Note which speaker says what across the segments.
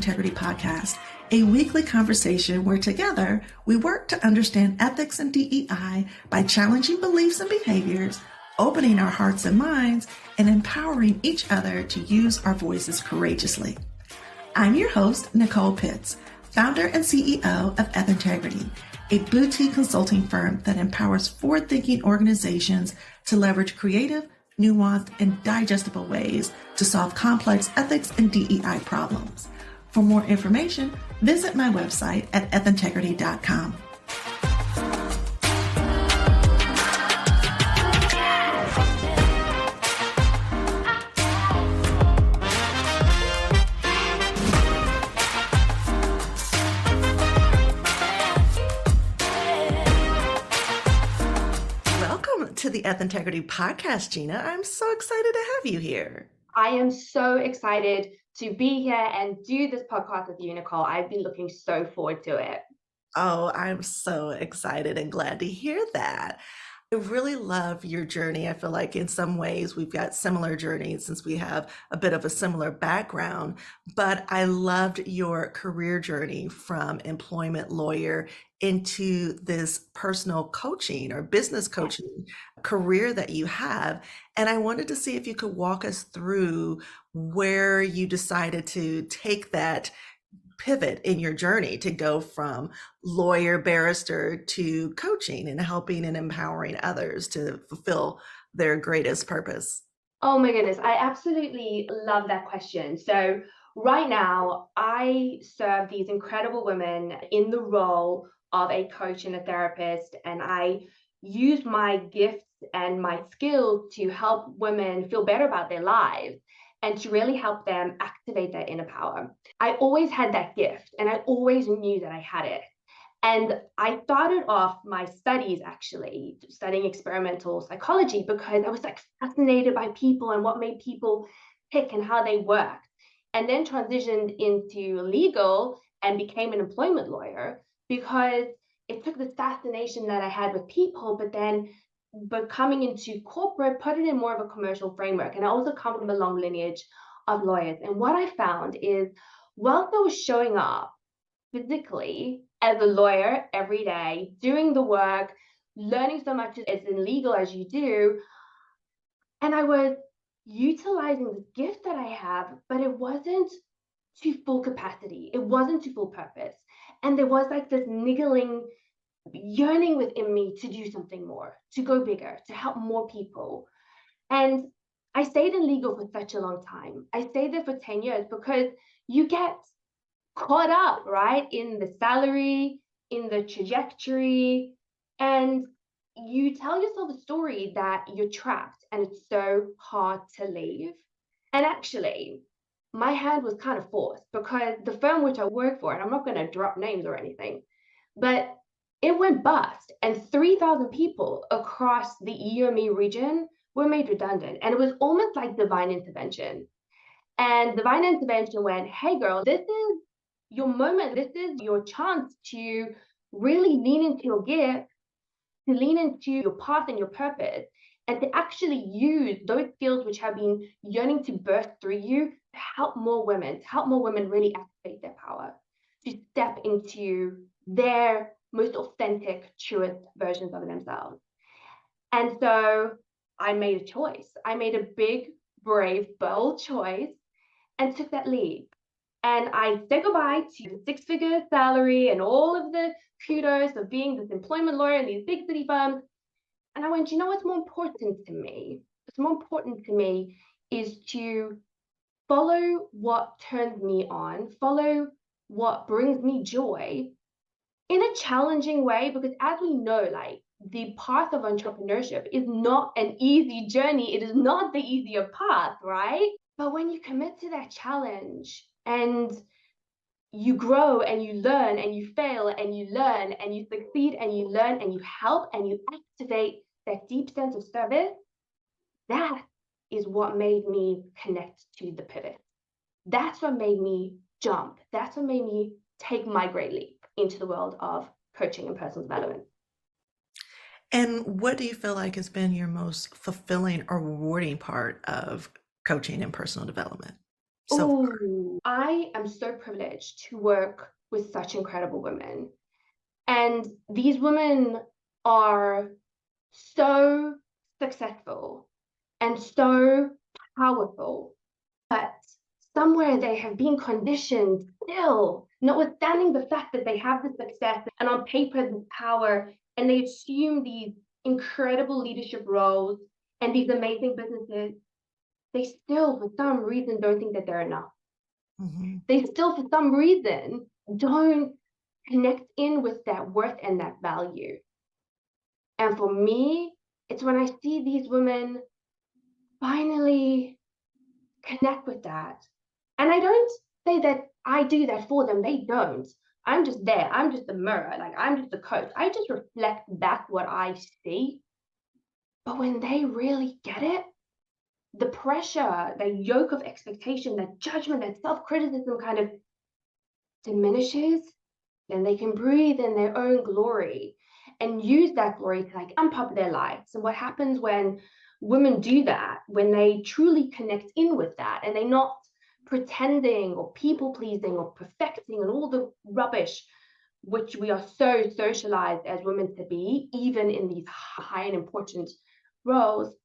Speaker 1: Integrity podcast, a weekly conversation where together we work to understand ethics and DEI by challenging beliefs and behaviors, opening our hearts and minds, and empowering each other to use our voices courageously. I'm your host, Nicole Pitts, founder and CEO of Eth Integrity, a boutique consulting firm that empowers forward-thinking organizations to leverage creative, nuanced, and digestible ways to solve complex ethics and DEI problems. For more information, visit my website at ethintegrity.com. To the Eth Integrity podcast, Gina. I'm so excited to have you here.
Speaker 2: I am so excited to be here and do this podcast with you, Nicole. I've been looking so forward to it.
Speaker 1: Oh, I'm so excited and glad to hear that. I really love your journey. I feel like in some ways we've got similar journeys since we have a bit of a similar background, but I loved your career journey from employment lawyer into this personal coaching or business coaching career that you have. And I wanted to see if you could walk us through where you decided to take that pivot in your journey to go from lawyer, barrister to coaching and helping and empowering others to fulfill their greatest purpose.
Speaker 2: Oh my goodness, I absolutely love that question. So right now, I serve these incredible women in the role of a coach and a therapist, and I use my gifts and my skills to help women feel better about their lives and to really help them activate their inner power. I always had that gift and I always knew that I had it. And I started off my studies actually studying experimental psychology because I was like fascinated by people and what made people tick and how they worked. And then transitioned into legal and became an employment lawyer because it took this fascination that I had with people, but coming into corporate, put it in more of a commercial framework. And I also come from a long lineage of lawyers. And what I found is whilst I was showing up physically as a lawyer every day, doing the work, learning so much as in legal as you do, and I was utilizing this gift that I have, but it wasn't to full capacity. It wasn't to full purpose. And there was like this niggling yearning within me to do something more, to go bigger, to help more people. And I stayed in legal for such a long time. I stayed there for 10 years because you get caught up, right, in the salary, in the trajectory, and you tell yourself a story that you're trapped and it's so hard to leave. And actually, my hand was kind of forced because the firm which I work for, and I'm not going to drop names or anything, but it went bust and 3,000 people across the EME region were made redundant. And it was almost like divine intervention. And divine intervention went, hey girl, this is your moment. This is your chance to really lean into your gift, to lean into your path and your purpose, and to actually use those skills which have been yearning to burst through you to help more women, really activate their power, to step into their most authentic, truest versions of themselves. And so I made a choice. I made a big, brave, bold choice and took that leap. And I said goodbye to the six-figure salary and all of the kudos of being this employment lawyer in these big city firms. And I went, you know what's more important to me? What's more important to me is to follow what turns me on, follow what brings me joy in a challenging way, because as we know, like the path of entrepreneurship is not an easy journey. It is not the easier path, right? But when you commit to that challenge and you grow and you learn and you fail and you learn and you succeed and you learn and you help and you activate that deep sense of service, that is what made me connect to the pivot. That's what made me jump. That's what made me take my great leap into the world of coaching and personal development.
Speaker 1: And what do you feel like has been your most fulfilling or rewarding part of coaching and personal development? so far?
Speaker 2: Oh, I am so privileged to work with such incredible women. And these women are so successful and so powerful, but somewhere they have been conditioned still, notwithstanding the fact that they have the success and on paper the power, and they assume these incredible leadership roles and these amazing businesses, they still, for some reason, don't think that they're enough.
Speaker 1: Mhm.
Speaker 2: They still, for some reason, don't connect in with that worth and that value. And for me, it's when I see these women finally connect with that. And I don't say that I do that for them. They don't. I'm just there. I'm just a mirror. Like I'm just a coach. I just reflect back what I see. But when they really get it, the pressure, the yoke of expectation, that judgment, that self-criticism kind of diminishes, then they can breathe in their own glory and use that glory to like amp up their lives. And what happens when women do that, when they truly connect in with that and they're not pretending or people pleasing or perfecting and all the rubbish which we are so socialized as women to be, even in these high and important roles,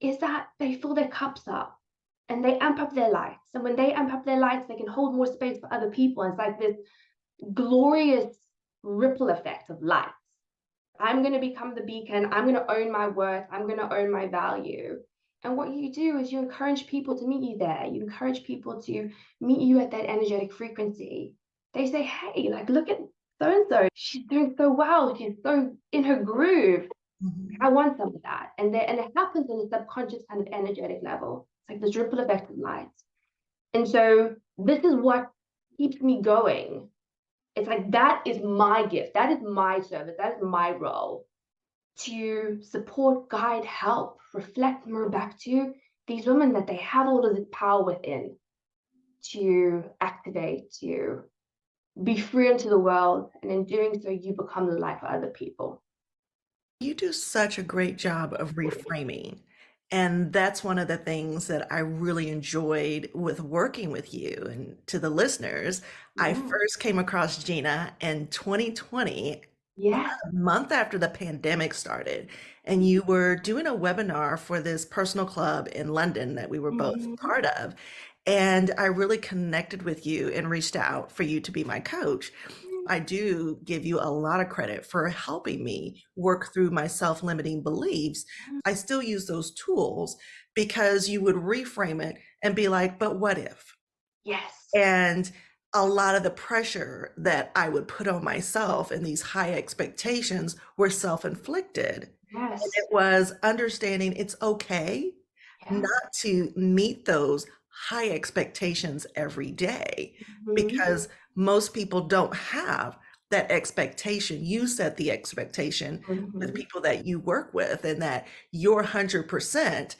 Speaker 2: is that they fill their cups up and they amp up their lights. And when they amp up their lights, they can hold more space for other people. And it's like this glorious ripple effect of light. I'm going to become the beacon. I'm going to own my worth. I'm going to own my value. And what you do is you encourage people to meet you there. You encourage people to meet you at that energetic frequency. They say, hey, like, look at so and so. She's doing so well. She's so in her groove.
Speaker 1: Mhm.
Speaker 2: I want some of that. And it happens on a subconscious kind of energetic level. It's like this ripple effect of light. And so this is what keeps me going. It's like that is my gift, that is my service, that is my role to support, guide, help, reflect, mirror back to these women that they have all of this power within to activate, to be free into the world. And in doing so, you become the light for other people.
Speaker 1: You do such a great job of reframing. And that's one of the things that I really enjoyed with working with you. And to the listeners, I
Speaker 2: Yeah.
Speaker 1: first came across Gina in 2020, about
Speaker 2: Yes.
Speaker 1: a month after the pandemic started. And you were doing a webinar for this personal club in London that we were both
Speaker 2: Mhm.
Speaker 1: part of. And I really connected with you and reached out for you to be my coach. I do give you a lot of credit for helping me work through my self-limiting beliefs. I still use those tools because you would reframe it and be like, but what if?
Speaker 2: Yes.
Speaker 1: And a lot of the pressure that I would put on myself and these high expectations were self-inflicted. And
Speaker 2: Yes.
Speaker 1: it was understanding it's okay
Speaker 2: Yeah.
Speaker 1: not to meet those high expectations every day
Speaker 2: Mhm.
Speaker 1: because most people don't have that expectation. You set the expectation with
Speaker 2: Mhm.
Speaker 1: people that you work with, and that your 100%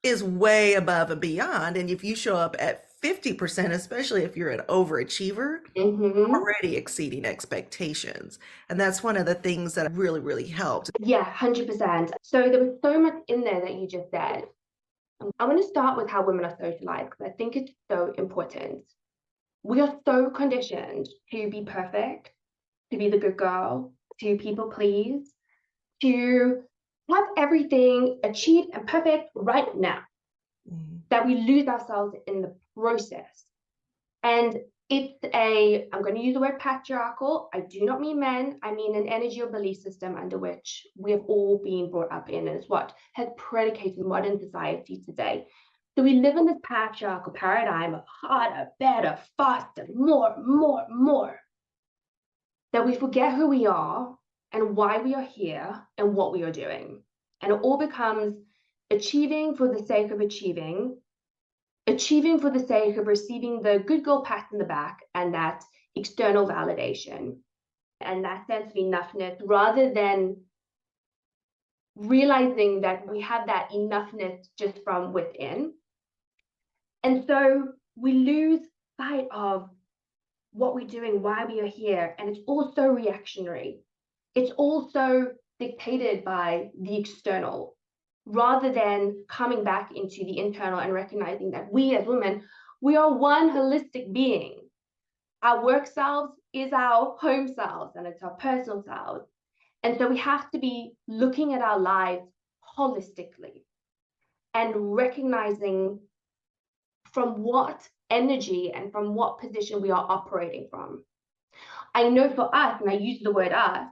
Speaker 1: is way above and beyond. And if you show up at 50%, especially if you're an overachiever,
Speaker 2: Mhm.
Speaker 1: already exceeding expectations. And that's one of the things that really, really helped.
Speaker 2: Yeah, 100%. So there was so much in there that you just said. I want to start with how women are socialized because I think it's so important. We are so conditioned to be perfect, to be the good girl, to people please, to have everything achieved and perfect right now,
Speaker 1: Mhm.
Speaker 2: that we lose ourselves in the process. And I'm going to use the word patriarchal. I do not mean men. I mean an energy or belief system under which we have all been brought up in, and it's what has predicated modern society today. So we live in this patriarchal paradigm of harder, better, faster, more, more, more, that we forget who we are and why we are here and what we are doing. And it all becomes achieving for the sake of achieving for the sake of receiving the good girl pat in the back and that external validation and that sense of enoughness, rather than realizing that we have that enoughness just from within. And so we lose sight of what we're doing, why we are here. And it's also reactionary. It's also dictated by the external, rather than coming back into the internal and recognizing that we as women We are one holistic being. Our work selves is our home selves and it's our personal selves. And so we have to be looking at our lives holistically and recognizing from what energy and from what position we are operating from. I know for us, and I use the word us,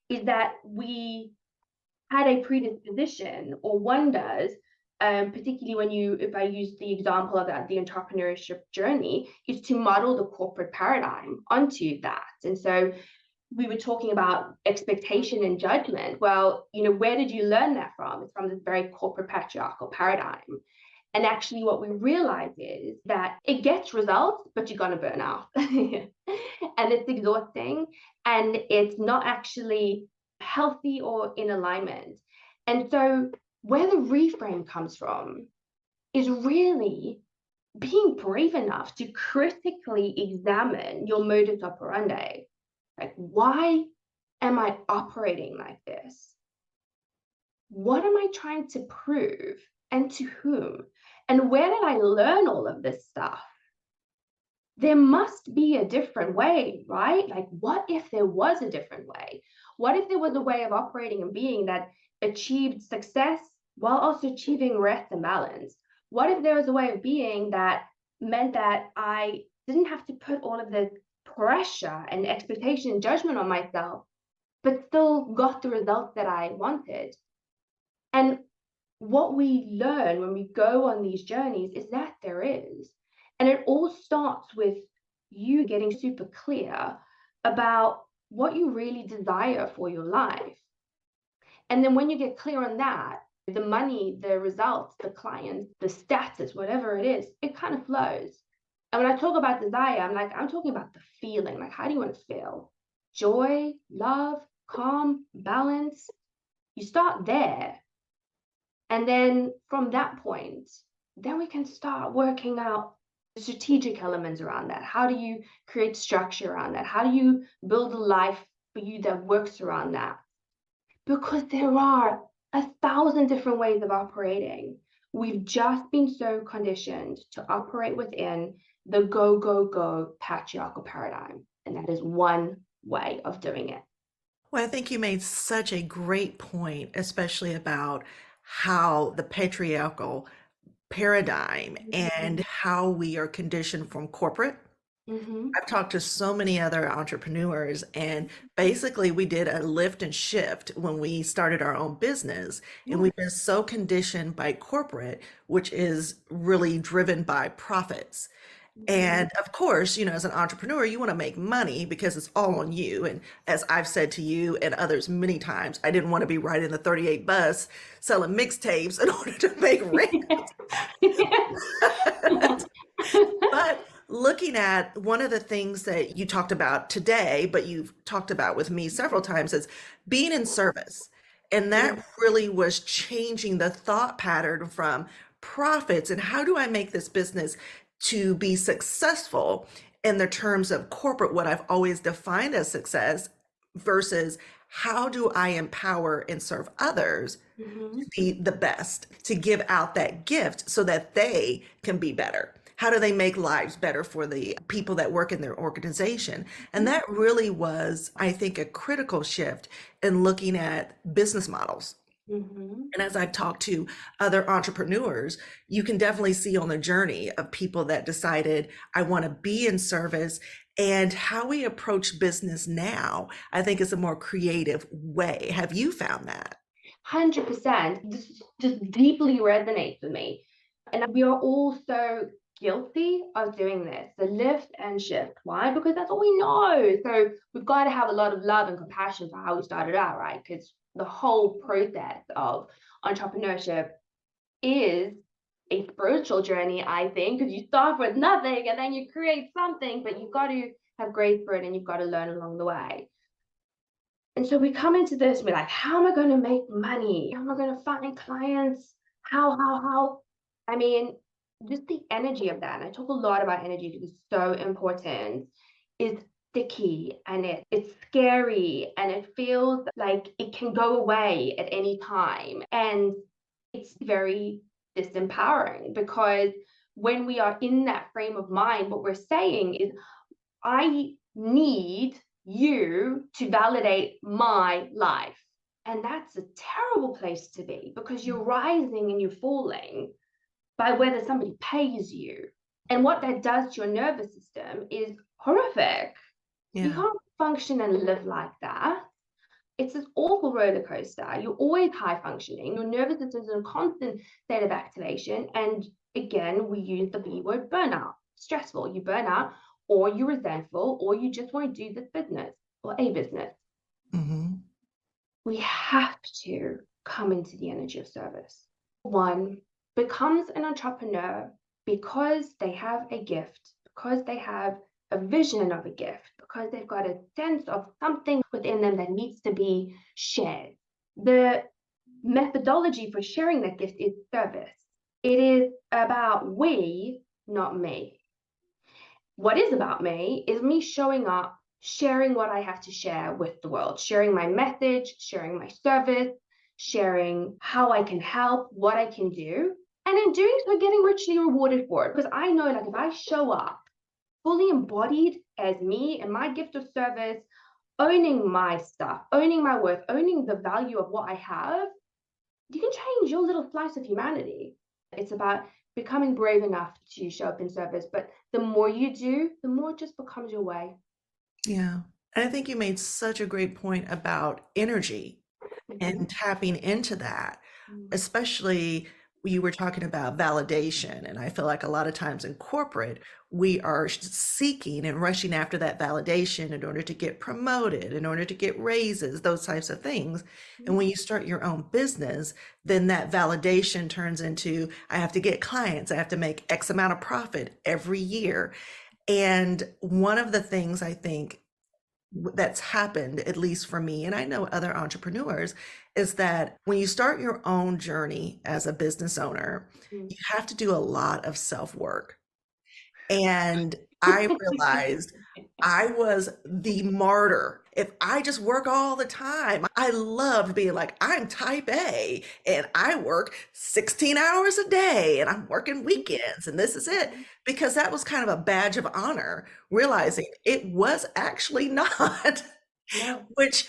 Speaker 2: is that we had a predisposition, or one does, particularly when if I use the example of the entrepreneurship journey, is to model the corporate paradigm onto that. And so we were talking about expectation and judgment. Well, where did you learn that from? It's from this very corporate patriarchal paradigm. And actually, what we realize is that it gets results, but you're going to burn out. And it's exhausting, and it's not actually healthy or in alignment. And so, where the reframe comes from is really being brave enough to critically examine your modus operandi. Like, why am I operating like this? What am I trying to prove, and to whom? And where did I learn all of this stuff? There must be a different way, right? Like, what if there was a different way? What if there was a way of operating and being that achieved success while also achieving rest and balance? What if there was a way of being that meant that I didn't have to put all of the pressure and expectation and judgment on myself, but still got the results that I wanted? And what we learn when we go on these journeys is that there is. And it all starts with you getting super clear about what you really desire for your life. And then when you get clear on that, the money, the results, the clients, the status, whatever it is, it kind of flows. And when I talk about desire, I'm talking about the feeling. Like, how do you want to feel? Joy, love, calm, balance. You start there. And then from that point, then we can start working out the strategic elements around that. How do you create structure around that? How do you build a life for you that works around that? Because there are 1,000 different ways of operating. We've just been so conditioned to operate within the go, go, go patriarchal paradigm. And that is one way of doing it.
Speaker 1: Well, I think you made such a great point, especially about how the patriarchal paradigm and
Speaker 2: Mhm.
Speaker 1: how we are conditioned from corporate.
Speaker 2: Mhm.
Speaker 1: I've talked to so many other entrepreneurs, and basically, we did a lift and shift when we started our own business. And
Speaker 2: Yeah.
Speaker 1: we've been so conditioned by corporate, which is really driven by profits.
Speaker 2: Mhm.
Speaker 1: And of course, as an entrepreneur, you want to make money because it's all on you. And as I've said to you and others many times, I didn't want to be riding the 38 bus selling mixtapes in order to make rent. But looking at one of the things that you talked about today, but you've talked about with me several times, is being in service. And
Speaker 2: Mm.
Speaker 1: that really was changing the thought pattern from profits and how do I make this business to be successful in the terms of corporate, what I've always defined as success, versus how do I empower and serve others
Speaker 2: Mhm.
Speaker 1: be the best, to give out that gift so that they can be better. How do they make lives better for the people that work in their organization? And that really was, I think, a critical shift in looking at business models.
Speaker 2: Mhm.
Speaker 1: And as I've talked to other entrepreneurs, you can definitely see on the journey of people that decided, I want to be in service. And how we approach business now, I think, is a more creative way. Have you found that?
Speaker 2: 100%. This just deeply resonates with me. And we are all so guilty of doing this, the lift and shift. Why? Because that's all we know. So we've got to have a lot of love and compassion for how we started out, right? Because the whole process of entrepreneurship is a spiritual journey, I think, because you start with nothing and then you create something, but you've got to have grace for it and you've got to learn along the way. And so we come into this, we're like, how am I going to make money? How am I going to find clients? How? I mean, just the energy of that. And I talk a lot about energy because it's so important. Is sticky and it's scary and it feels like it can go away at any time. And it's very disempowering because when we are in that frame of mind, what we're saying is, I need you to validate my life. And that's a terrible place to be, because you're rising and you're falling by whether somebody pays you. And what that does to your nervous system is horrific. You
Speaker 1: Yeah.
Speaker 2: can't function and live like that. It's this awful roller coaster. You're always high functioning. Your nervous system is in a constant state of activation. And again, we use the B word, burnout. Stressful. You burn out, or you're resentful, or you just want to do this business or a business.
Speaker 1: Hmm.
Speaker 2: We have to come into the energy of service. One becomes an entrepreneur because they have a gift, because they have a vision of a gift, because they've got a sense of something within them that needs to be shared. The methodology for sharing that gift is service. It is about we, not me. What is about me is me showing up, sharing what I have to share with the world, sharing my message, sharing my service, sharing how I can help, what I can do. And in doing so, getting richly rewarded for it. Because I know, like, if I show up fully embodied as me and my gift of service, owning my stuff, owning my worth, owning the value of what I have, you can change your little slice of humanity. It's about becoming brave enough to show up in service. But the more you do, the more it just becomes your way.
Speaker 1: Yeah. And I think you made such a great point about energy
Speaker 2: Mhm.
Speaker 1: and tapping into that, especially you were talking about validation. And I feel like a lot of times in corporate, we are seeking and rushing after that validation in order to get promoted, in order to get raises, those types of things. And when you start your own business, then that validation turns into, I have to get clients, I have to make X amount of profit every year. And one of the things I think that's happened, at least for me, and I know other entrepreneurs, is that when you start your own journey as a business owner,
Speaker 2: Mhm.
Speaker 1: you have to do a lot of self work. And I realized I was the martyr. If I just work all the time, I loved being like, I'm type A and I work 16 hours a day and I'm working weekends and this is it. Because that was kind of a badge of honor, realizing it was actually not,
Speaker 2: No.
Speaker 1: which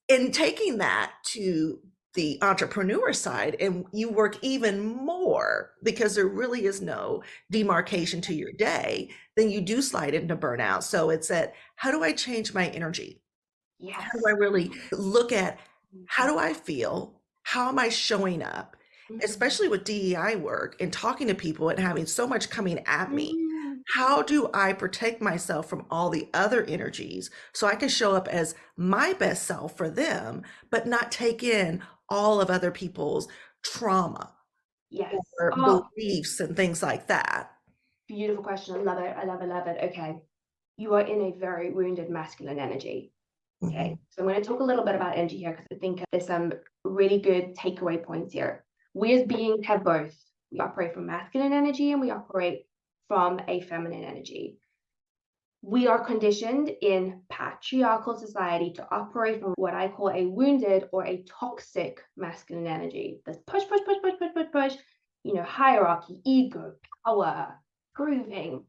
Speaker 1: in taking that to the entrepreneur side, and you work even more because there really is no demarcation to your day, then you do slide into burnout. So it's that, how do I change my energy? How do I
Speaker 2: Yes.
Speaker 1: really look at, how
Speaker 2: Mhm.
Speaker 1: do I feel? How am I showing up?
Speaker 2: Mhm.
Speaker 1: Especially with DEI work and talking to people and having so much coming at me.
Speaker 2: Mhm.
Speaker 1: How do I protect myself from all the other energies so I can show up as my best self for them, but not take in all of other people's trauma
Speaker 2: Yes.
Speaker 1: or
Speaker 2: Oh,
Speaker 1: beliefs and things like that?
Speaker 2: beautiful question. I love it. I love it. Love it. Okay. You are in a very wounded masculine energy. Okay.
Speaker 1: Mhm.
Speaker 2: So I'm going to talk a little bit about energy here, because I think there's some really good takeaway points here. We as beings have both. We operate from masculine energy and we operate from a feminine energy. We are conditioned in patriarchal society to operate from what I call a wounded or a toxic masculine energy. This push, push, push, push, push, push, push, hierarchy, ego, power, proving.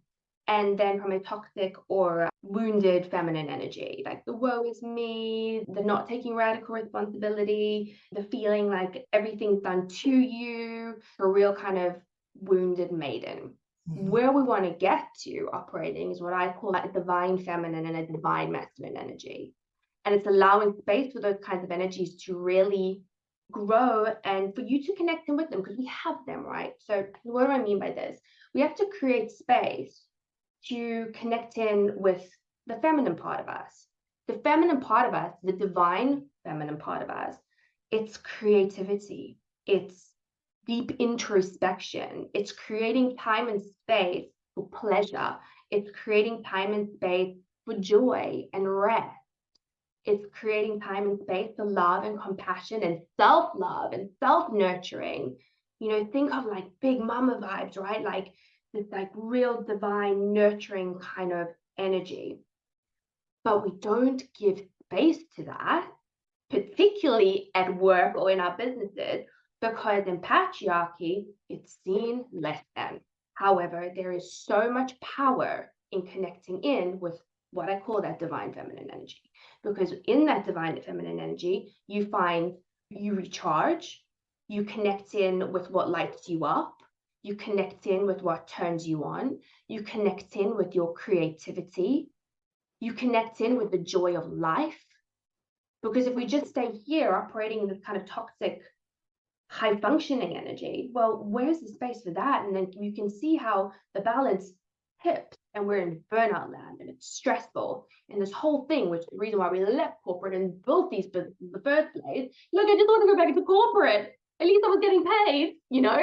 Speaker 2: And then from a toxic or wounded feminine energy, like the woe is me, the not taking radical responsibility, the feeling like everything's done to you, a real kind of wounded maiden.
Speaker 1: Mhm.
Speaker 2: Where we want to get to operating is what I call a divine feminine and a divine masculine energy. And it's allowing space for those kinds of energies to really grow and for you to connect in with them, because we have them, right? So, what do I mean by this? We have to create space to connect in with the feminine part of us. The feminine part of us, the divine feminine part of us, it's creativity, it's deep introspection, it's creating time and space for pleasure, it's creating time and space for joy and rest. It's creating time and space for love and compassion and self-love and self-nurturing. Think of like big mama vibes, right? Like this like real divine nurturing kind of energy. But we don't give space to that, particularly at work or in our businesses, because in patriarchy, it's seen less than. However, there is so much power in connecting in with what I call that divine feminine energy. Because in that divine feminine energy, you find you recharge, you connect in with what lights you up, you connect in with what turns you on, you connect in with your creativity, you connect in with the joy of life. Because if we just stay here operating in this kind of toxic, high functioning energy, well, where's the space for that? And then you can see how the balance tips and we're in burnout land and it's stressful. And this whole thing, which is the reason why we left corporate and built these businesses in the first place. Look, I just want to go back into corporate. At least I was getting paid, you know?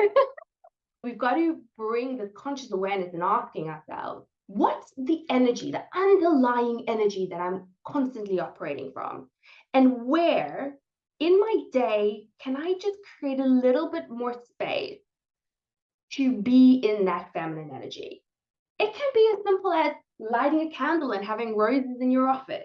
Speaker 2: We've got to bring the conscious awareness and asking ourselves, what's the energy, the underlying energy that I'm constantly operating from? And where in my day can I just create a little bit more space to be in that feminine energy? It can be as simple as lighting a candle and having roses in your office.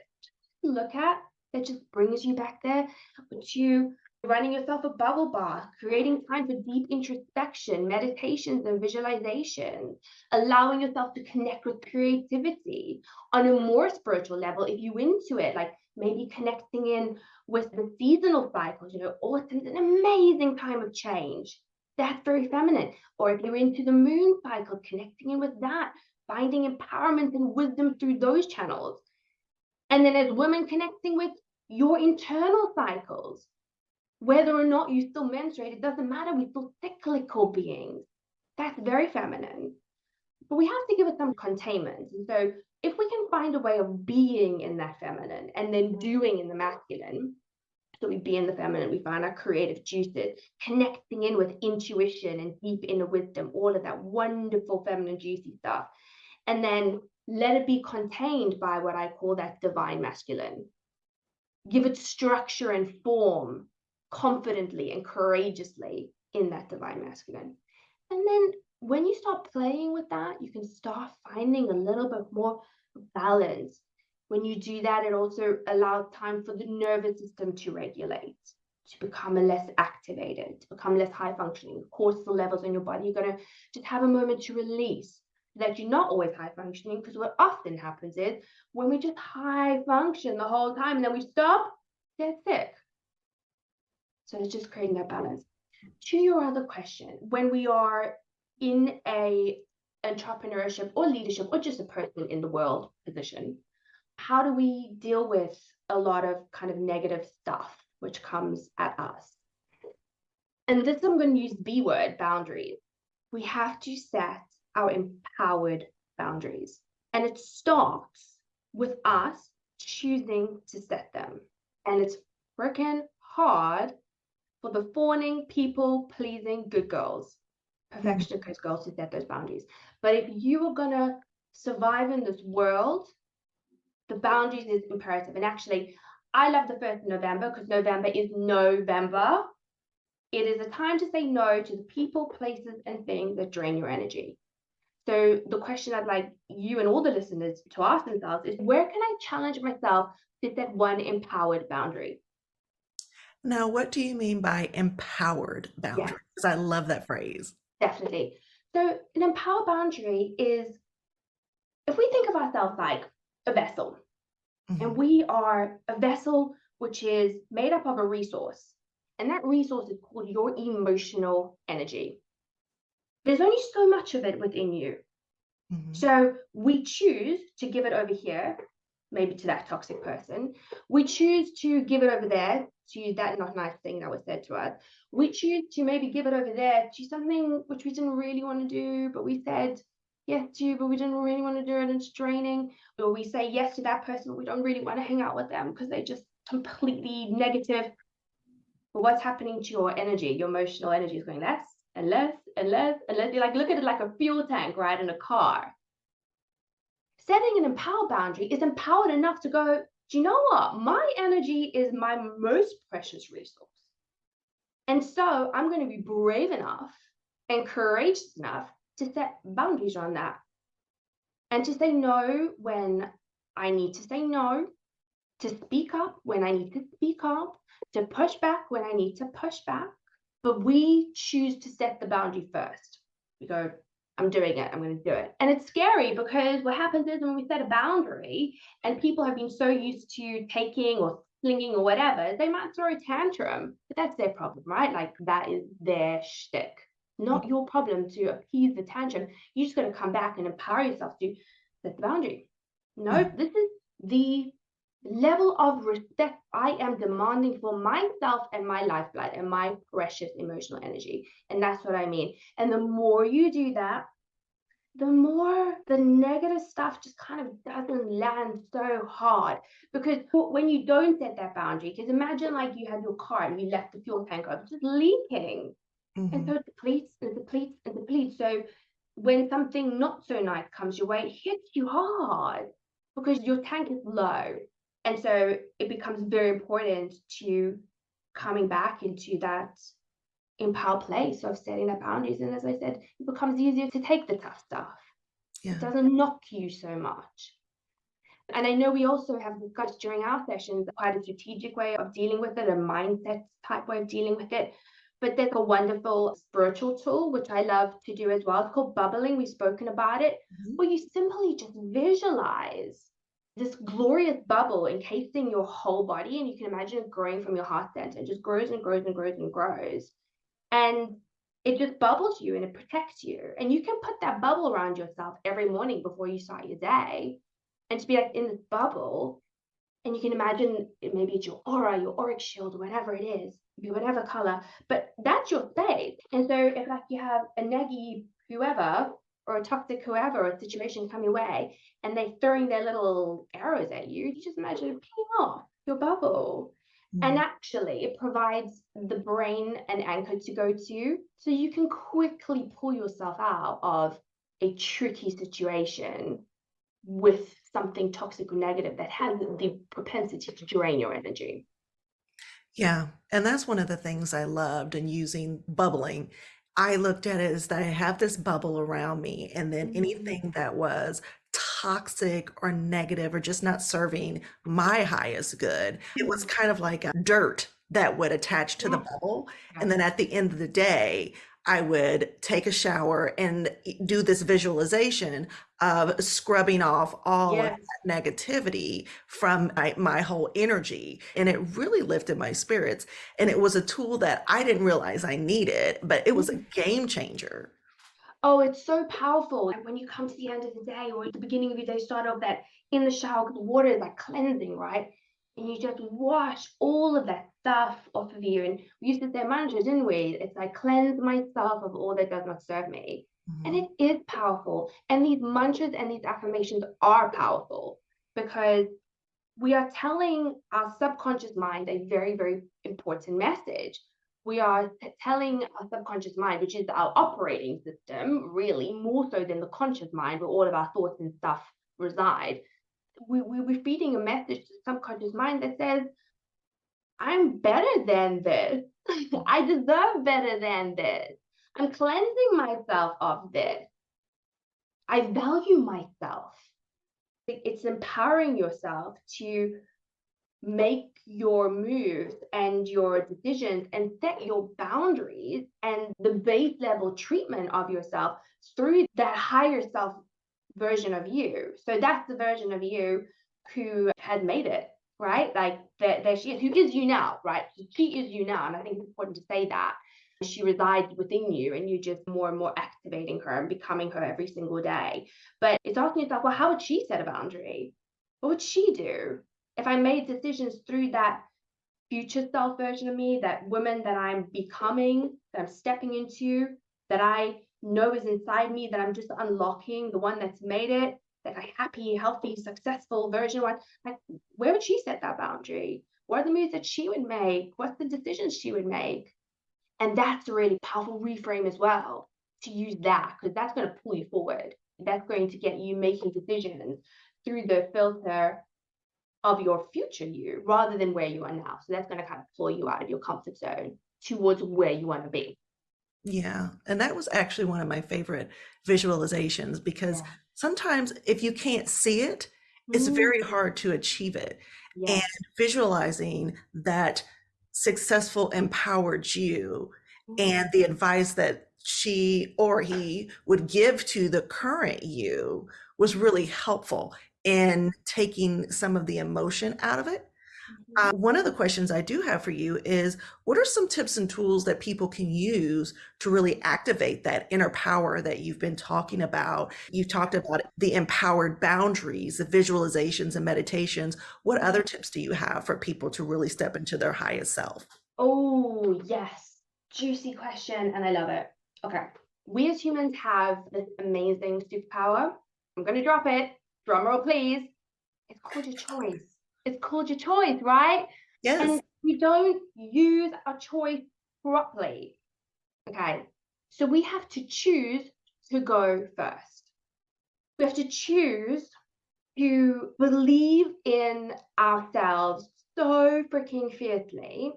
Speaker 2: Look at that just brings you back there, but you running yourself a bubble bath, creating time for deep introspection, meditations and visualization, allowing yourself to connect with creativity on a more spiritual level. If you into it, like maybe connecting in with the seasonal cycles, you know, autumn's an amazing time of change. That's very feminine. Or if you're into the moon cycle, connecting in with that, finding empowerment and wisdom through those channels. And then as women connecting with your internal cycles, whether or not you still menstruate, it doesn't matter. We're still cyclical beings. That's very feminine. But we have to give it some containment. And so if we can find a way of being in that feminine and then doing in the masculine, so we be in the feminine, we find our creative juices, connecting in with intuition and deep inner wisdom, all of that wonderful feminine juicy stuff. And then let it be contained by what I call that divine masculine. Give it structure and form confidently and courageously in that divine masculine. And then when you start playing with that, you can start finding a little bit more balance. When you do that, it also allows time for the nervous system to regulate, to become less activated, to become less high functioning. Cortisol levels in your body, you're going to just have a moment to release that you're not always high functioning, because what often happens is when we just high function the whole time and then we stop, get sick. So it's just creating that balance. To your other question, when we are in a entrepreneurship or leadership or just a person in the world position, how do we deal with a lot of kind of negative stuff which comes at us? And this I'm going to use B word, boundaries. We have to set our empowered boundaries. And it starts with us choosing to set them. And it's freaking hard for the fawning, people-pleasing good girls, perfectionist girls, to set those boundaries. But if you are going to survive in this world, the boundaries is imperative. And actually, I love the 1st of November because November is November. It is a time to say no to the people, places, and things that drain your energy. So the question I'd like you and all the listeners to ask themselves is, where can I challenge myself to set one empowered boundary?
Speaker 1: Now, what do you mean by empowered boundaries?
Speaker 2: Yeah,
Speaker 1: Because I love that phrase.
Speaker 2: definitely. So an empowered boundary is, if we think of ourselves like a vessel, and we are a vessel which is made up of a resource, and that resource is called your emotional energy. There's only so much of it within you. So we choose to give it over here, maybe to that toxic person. We choose to give it over there to that not nice thing that was said to us. We choose to maybe give it over there to something which we didn't really want to do, but we said yes to, but we didn't really want to do it and it's draining. Or we say yes to that person, but we don't really want to hang out with them because they're just completely negative. But what's happening to your energy? Your emotional energy is going less and less and less and less. You like look at it like a fuel tank, right, in a car. Setting an empowered boundary is empowered enough to go, do you know what? My energy is my most precious resource. And so I'm going to be brave enough and courageous enough to set boundaries on that. And to say no when I need to say no, to speak up when I need to speak up, to push back when I need to push back. But we choose to set the boundary first. We go, I'm doing it. I'm going to do it. And it's scary because what happens is when we set a boundary and people have been so used to taking or slinging or whatever, they might throw a tantrum, but that's their problem, right? Like that is their shtick, not your problem to appease the tantrum. You just got to come back and empower yourself to set the boundary. No, this is the level of respect I am demanding for myself and my lifeblood and my precious emotional energy. And that's what I mean. And the more you do that, the more the negative stuff just kind of doesn't land so hard. Because when you don't set that boundary, because imagine like you had your car and you left the fuel tank open, just leaking. And
Speaker 1: Mm-hmm.
Speaker 2: so it depletes and depletes and depletes. So when something not so nice comes your way, it hits you hard because your tank is low. And so it becomes very important to coming back into that empowered place of setting the boundaries. And as I said, it becomes easier to take the tough stuff. It
Speaker 1: Yeah.
Speaker 2: doesn't knock you so much. And I know we also have discussed during our sessions quite a strategic way of dealing with it, a mindset type way of dealing with it. But there's a wonderful spiritual tool, which I love to do as well. It's called bubbling. We've spoken about it,
Speaker 1: Mhm.
Speaker 2: where you simply just visualize this glorious bubble encasing your whole body. And you can imagine it growing from your heart center. It just grows and grows and grows and grows. And it just bubbles you and it protects you. And you can put that bubble around yourself every morning before you start your day and to be like in this bubble. And you can imagine maybe it's your aura, your auric shield, whatever it is, be whatever color, but that's your space. And so if like you have a neggy whoever or a toxic whoever or a situation come your way and they're throwing their little arrows at you, you just imagine it peeling off your bubble. And
Speaker 1: Mhm.
Speaker 2: actually, it provides the brain an anchor to go to so you can quickly pull yourself out of a tricky situation with something toxic or negative that has the propensity to drain your energy.
Speaker 1: Yeah, and that's one of the things I loved in using bubbling. I looked at it as that I have this bubble around me, and then
Speaker 2: Mm.
Speaker 1: anything that was toxic or negative or just not serving my highest good, it was kind of like a dirt that would attach to the
Speaker 2: Yes,
Speaker 1: bubble. And
Speaker 2: yes,
Speaker 1: then at the end of the day, I would take a shower and do this visualization of scrubbing off all of
Speaker 2: yes.
Speaker 1: that negativity from my whole energy. And it really lifted my spirits. And it was a tool that I didn't realize I needed, but it was a
Speaker 2: Mm.
Speaker 1: game changer.
Speaker 2: Oh, it's so powerful. And when you come to the end of the day or at the beginning of your day, start off that in the shower, because water is like cleansing, right? And you just wash all of that stuff off of you. And we used to say mantras, didn't we? It's like cleanse myself of all that does not serve me. And
Speaker 1: Mhm.
Speaker 2: it is powerful. And these mantras and these affirmations are powerful because we are telling our subconscious mind a very, very important message. We are telling our subconscious mind, which is our operating system, really, more so than the conscious mind, where all of our thoughts and stuff reside. We're feeding a message to the subconscious mind that says, I'm better than this. I deserve better than this. I'm cleansing myself of this. I value myself. It's empowering yourself to make your moves and your decisions and set your boundaries and the base level treatment of yourself through that higher self version of you. So that's the version of you who had made it, right? Like there she is, who is you now, right? So she is you now. And I think it's important to say that. She resides within you and you just more and more activating her and becoming her every single day. But it's asking yourself, well, how would she set a boundary? What would she do? If I made decisions through that future self version of me, that woman that I'm becoming, that I'm stepping into, that I know is inside me, that I'm just unlocking, the one that's made it, that a happy, healthy, successful version one, like where would she set that boundary? What are the moves that she would make? What's the decisions she would make? And that's a really powerful reframe as well to use that because that's going to pull you forward. That's going to get you making decisions through the filter of your future you rather than where you are now. So that's going to kind of pull you out of your comfort zone towards where you want to be.
Speaker 1: Yeah, and that was actually one of my favorite visualizations because
Speaker 2: Yeah.
Speaker 1: sometimes if you can't see it, it's
Speaker 2: Mm,
Speaker 1: very hard to achieve it. And
Speaker 2: yes.
Speaker 1: visualizing that successful, empowered you
Speaker 2: Mm,
Speaker 1: and the advice that she or he would give to the current you was really helpful in taking some of the emotion out of it.
Speaker 2: Mhm.
Speaker 1: One of the questions I do have for you is, what are some tips and tools that people can use to really activate that inner power that you've been talking about? You talked about the empowered boundaries, the visualizations and meditations. What other tips do you have for people to really step into their highest self?
Speaker 2: Oh, yes. Juicy question, and I love it. Okay. We as humans have this amazing superpower. I'm going to drop it. Drum roll, please. It's called your choice. It's called your choice, right?
Speaker 1: Yes.
Speaker 2: And we don't use our choice properly. Okay. So we have to choose to go first. We have to choose to believe in ourselves so freaking fiercely.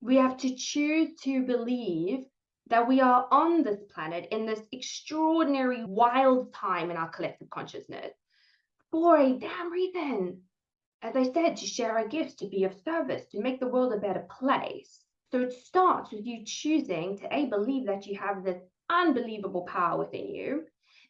Speaker 2: We have to choose to believe that we are on this planet in this extraordinary, wild time in our collective consciousness for a damn reason. As I said, to share our gifts, to be of service, to make the world a better place. So it starts with you choosing to A, believe that you have this unbelievable power within you,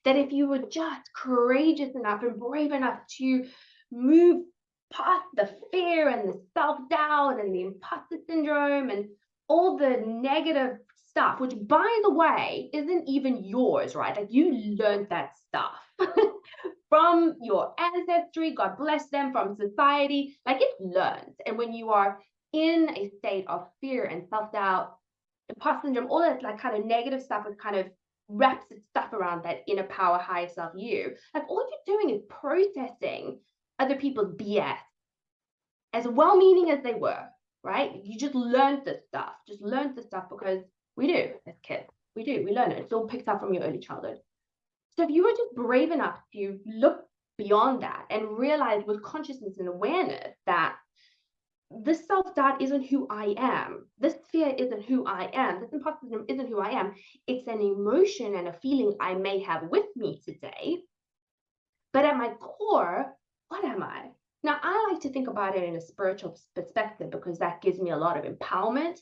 Speaker 2: that if you were just courageous enough and brave enough to move past the fear and the self-doubt and the imposter syndrome and all the negative stuff, which by the way isn't even yours, right? Like you learned that stuff from your ancestry, God bless them, from society. Like it's learned. And when you are in a state of fear and self-doubt, imposter syndrome, all that like kind of negative stuff, which kind of wraps its stuff around that inner power, higher self you, like all you're doing is processing other people's BS, as well-meaning as they were, right? You just learned this stuff, because we do as kids. We learn it. It's all picked up from your early childhood. So if you were just brave enough to look beyond that and realize with consciousness and awareness that this self-doubt isn't who I am, this fear isn't who I am, this imposter syndrome isn't who I am, it's an emotion and a feeling I may have with me today, but at my core, what am I? Now, I like to think about it in a spiritual perspective because that gives me a lot of empowerment.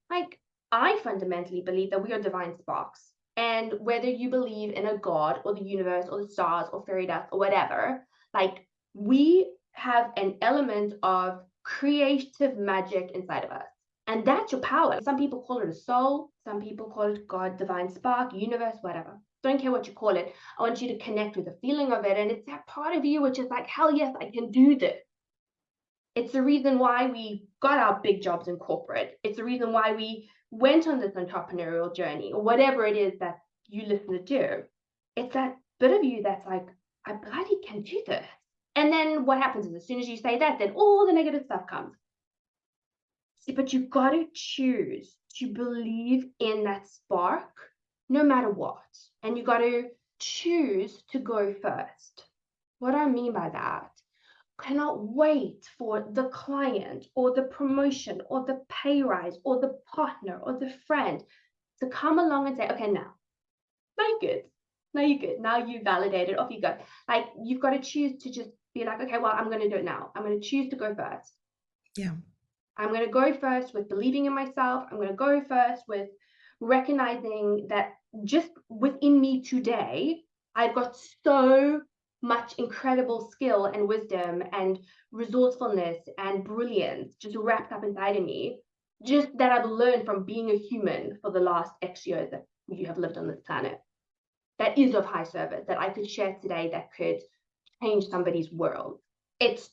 Speaker 2: Like, I fundamentally believe that we are divine sparks. And whether you believe in a God or the universe or the stars or fairy dust or whatever, like, we have an element of creative magic inside of us. And that's your power. Some people call it a soul, some people call it God, divine spark, universe, whatever. Don't care what you call it. I want you to connect with the feeling of it. And it's that part of you which is like, hell yes, I can do this. It's the reason why we got our big jobs in corporate. It's the reason why we went on this entrepreneurial journey or whatever it is that you listen to do. It's that bit of you that's like, I bloody can do this. And then what happens is as soon as you say that, then all the negative stuff comes. See, but you've got to choose to believe in that spark no matter what. And you got to choose to go first. What do I mean by that? Cannot wait for the client or the promotion or the pay rise or the partner or the friend to come along and say, okay, now you're good. Now you're good. Now you validated, off you go. Like you've got to choose to just be like, okay, well, I'm going to do it now. I'm going to choose to go first.
Speaker 1: Yeah.
Speaker 2: I'm going to go first with believing in myself. I'm going to go first with recognizing that just within me today, I've got so much incredible skill and wisdom and resourcefulness and brilliance just wrapped up inside of me, just that I've learned from being a human for the last X years that you have lived on this planet. That is of high service that I could share today that could change somebody's world. It's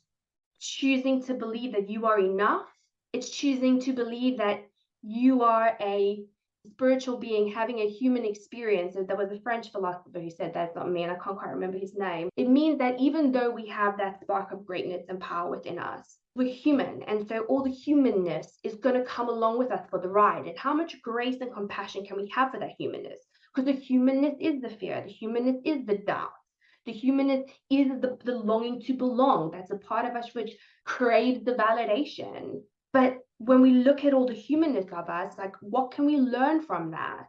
Speaker 2: choosing to believe that you are enough. It's choosing to believe that you are a spiritual being having a human experience. And there was a French philosopher who said that's not me, and I can't quite remember his name. It means that even though we have that spark of greatness and power within us, we're human. And so all the humanness is going to come along with us for the ride. And how much grace and compassion can we have for that humanness? Because the humanness is the fear, the humanness is the doubt. The humanness is the longing to belong. That's a part of us which craves the validation. But when we look at all the humanness of us, like, what can we learn from that?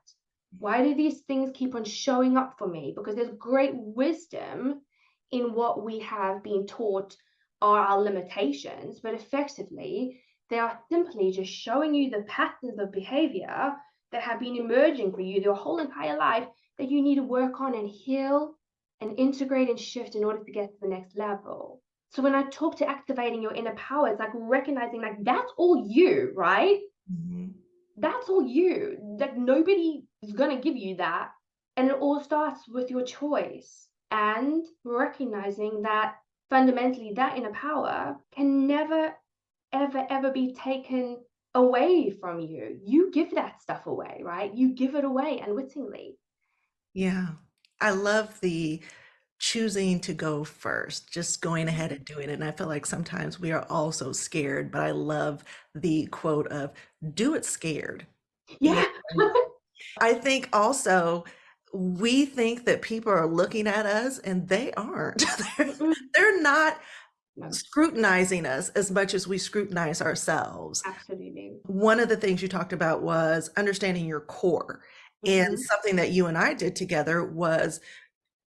Speaker 2: Why do these things keep on showing up for me? Because there's great wisdom in what we have been taught are our limitations, but effectively, they are simply just showing you the patterns of behavior that have been emerging for you your whole entire life that you need to work on and heal and integrate and shift in order to get to the next level. So when I talk to activating your inner power, it's like recognizing like that's all you, right?
Speaker 1: Mhm.
Speaker 2: That's all you. Like nobody is gonna give you that. And it all starts with your choice and recognizing that fundamentally that inner power can never, ever, ever be taken away from you. You give that stuff away, right? You give it away unwittingly.
Speaker 1: Yeah. I love the choosing to go first, just going ahead and doing it. And I feel like sometimes we are all so scared, but I love the quote of do it scared. And
Speaker 2: Yeah.
Speaker 1: I think also we think that people are looking at us and they aren't. They're,
Speaker 2: Mm-mm.
Speaker 1: they're not
Speaker 2: No,
Speaker 1: scrutinizing us as much as we scrutinize ourselves.
Speaker 2: absolutely.
Speaker 1: One of the things you talked about was understanding your core. And
Speaker 2: Mm-hmm.
Speaker 1: something that you and I did together was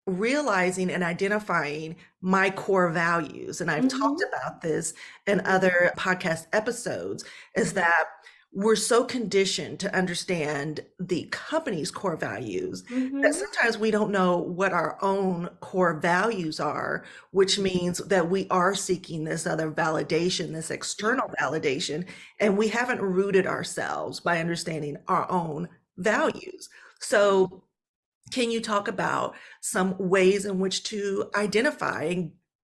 Speaker 1: realizing and identifying my core values. And I've talked
Speaker 2: Mm-hmm.
Speaker 1: about this in
Speaker 2: Mm-hmm.
Speaker 1: other podcast episodes, is
Speaker 2: Mm-hmm.
Speaker 1: that we're so conditioned to understand the company's core values that
Speaker 2: Mm-hmm.
Speaker 1: sometimes we don't know what our own core values are, which means that we are seeking this other validation, this external validation, and we haven't rooted ourselves by understanding our own values. So can you talk about some ways in which to identify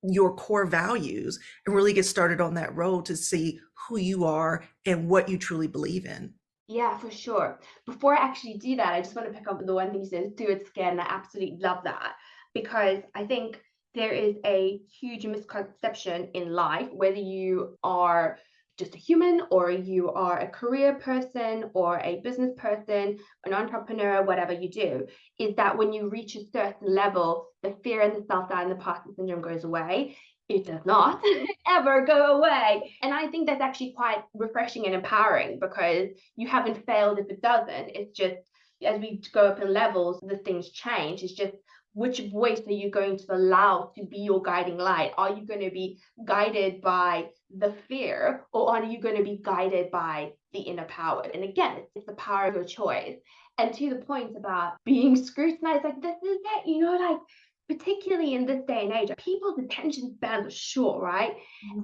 Speaker 1: your core values and really get started on that road to see who you are and what you truly believe in?
Speaker 2: Yeah, for sure. Before I actually do that, I just want to pick up on the one thing you said, do it scared. And I absolutely love that because I think there is a huge misconception in life, whether you are just a human or you are a career person or a business person, an entrepreneur, whatever you do, is that when you reach a certain level, the fear and the self-doubt and the imposter syndrome goes away. It does not ever go away. And I think that's actually quite refreshing and empowering because you haven't failed if it doesn't. It's just as we go up in levels, the things change. It's just which voice are you going to allow to be your guiding light? Are you going to be guided by the fear or are you going to be guided by the inner power? And again, it's the power of your choice. And to the point about being scrutinized, like this is it, like particularly in this day and age, people's attention spans are short, right?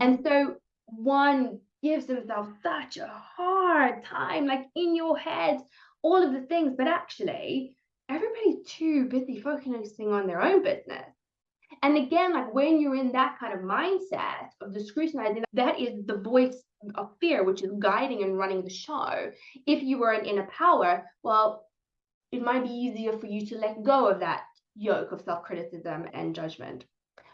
Speaker 2: And so one gives themselves such a hard time, like in your head, all of the things, but actually, everybody's too busy focusing on their own business. And again, like when you're in that kind of mindset of the scrutinizing, that is the voice of fear, which is guiding and running the show. If you were an inner power, well, it might be easier for you to let go of that yoke of self-criticism and judgment.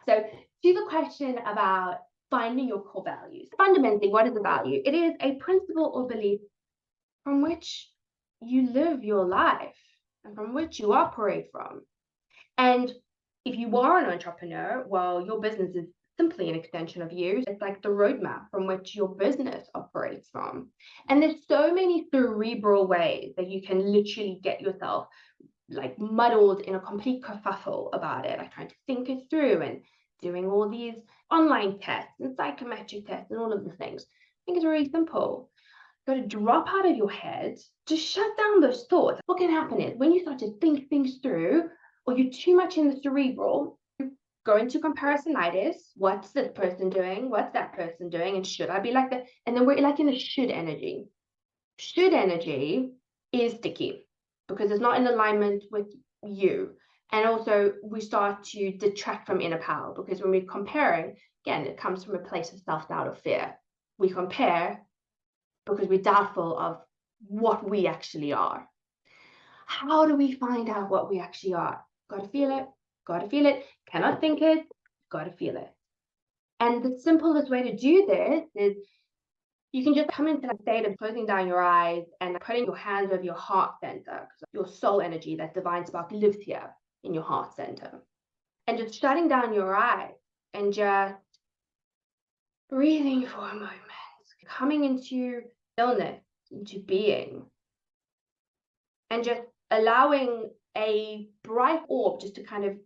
Speaker 2: So to the question about finding your core values, fundamentally, what is a value? It is a principle or belief from which you live your life and from which you operate from. And if you are an entrepreneur, well, your business is simply an extension of you. It's like the roadmap from which your business operates from. And there's so many cerebral ways that you can literally get yourself like muddled in a complete kerfuffle about it, like trying to think it through and doing all these online tests and psychometric tests and all of the things. I think it's really simple. Got to drop out of your head, just shut down those thoughts. What can happen is when you start to think things through, or you're too much in the cerebral, you go into comparisonitis. What's this person doing? What's that person doing? And should I be like that? And then we're like in the should energy. Should energy is sticky because it's not in alignment with you. And also, we start to detract from inner power because when we're comparing, again, it comes from a place of self doubt or fear. We compare because we're doubtful of what we actually are. How do we find out what we actually are? Got to feel it, got to feel it, cannot think it, got to feel it. And the simplest way to do this is you can just come into that state of closing down your eyes and putting your hands over your heart center, your soul energy, that divine spark lives here in your heart center. And just shutting down your eyes and just breathing for a moment, coming into stillness, into being, and just allowing a bright orb just to kind of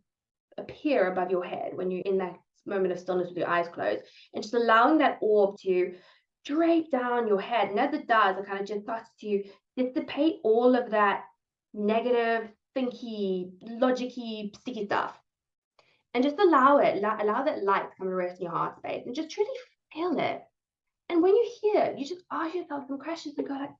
Speaker 2: appear above your head when you're in that moment of stillness with your eyes closed, and just allowing that orb to straight down your head. And as it does, it kind of just starts to dissipate all of that negative, thinky, logicy, sticky stuff. And just allow it, allow that light to come and rest in your heart space and just truly feel it. And when you hear it, you just ask yourself some questions and go like,